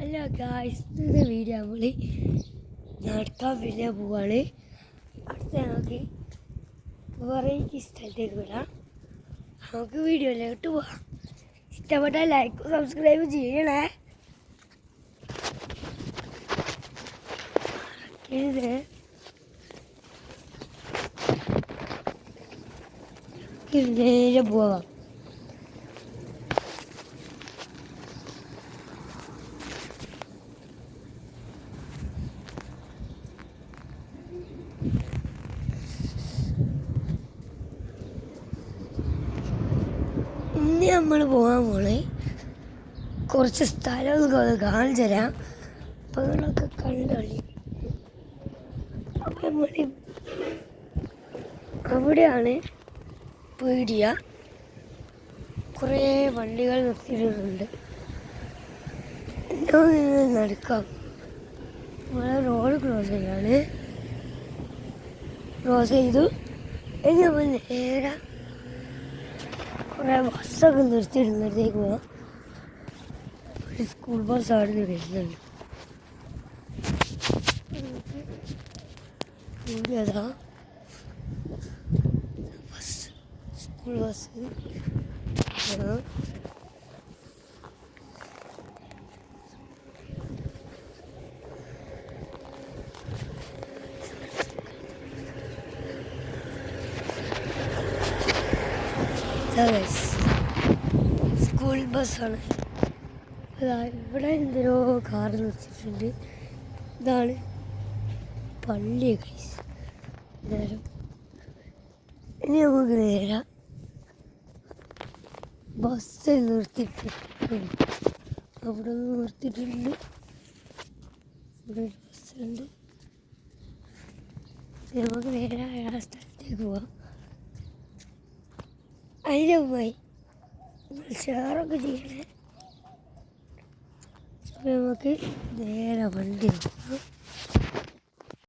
Hello guys, ഇന്നത്തെ video നമ്മൾ നടക്കാൻ പിന്നെ പോവാണ്. അടുത്ത നമുക്ക് വെറൈറ്റി സ്ഥലത്തേക്ക് വിടാം. നമുക്ക് വീഡിയോയിലോട്ട് പോവാം. ഇഷ്ടപ്പെട്ടാൽ ലൈക്കും സബ്സ്ക്രൈബും ചെയ്യണേ. നേരെ പോവാം. ഇന്ന് നമ്മൾ പോകാൻ പോണേ കുറച്ച് സ്ഥലമൊക്കെ കാണിച്ചു തരാം. അപ്പം നിങ്ങളൊക്കെ കണ്ടോളി. അപ്പം നമ്മൾ അവിടെയാണ് പീടിയ. കുറേ വണ്ടികൾ നിർത്തിയിട്ടുണ്ട്. നടക്കാം. നമ്മളെ റോഡ് ക്രോസ് ചെയ്തു ഇനി നമ്മൾ നേരെ കുറേ ബസ്സൊക്കെ നിർത്തിയിടുന്നിടത്തേക്ക് പോകാം. ഒരു സ്കൂൾ ബസ് അവിടെ നിന്ന് വരുന്നുണ്ട്. അതാ ബസ്, സ്കൂൾ ബസ്. സ്കൂൾ ബസ്സാണ്. അതാ ഇവിടെ എന്തിനോ കാർ നിർത്തിയിട്ടുണ്ട്. ഇതാണ് പള്ളി ഗൈസ്. നേരം ഇനി നമുക്ക് നേരെ ബസ് നിർത്തിയിട്ടുണ്ട്. അവിടെ നിന്ന് നിർത്തിയിട്ടുണ്ട്. ഇവിടെ ഒരു ബസ്സുണ്ട്. നമുക്ക് നേരെ ആ സ്ഥലത്തേക്ക് പോവാം. അതിൻ്റെ പോയി ഷെയറൊക്കെ ചെയ്യണേ. അപ്പം നമുക്ക് നേരെ വണ്ടി നോക്കാം.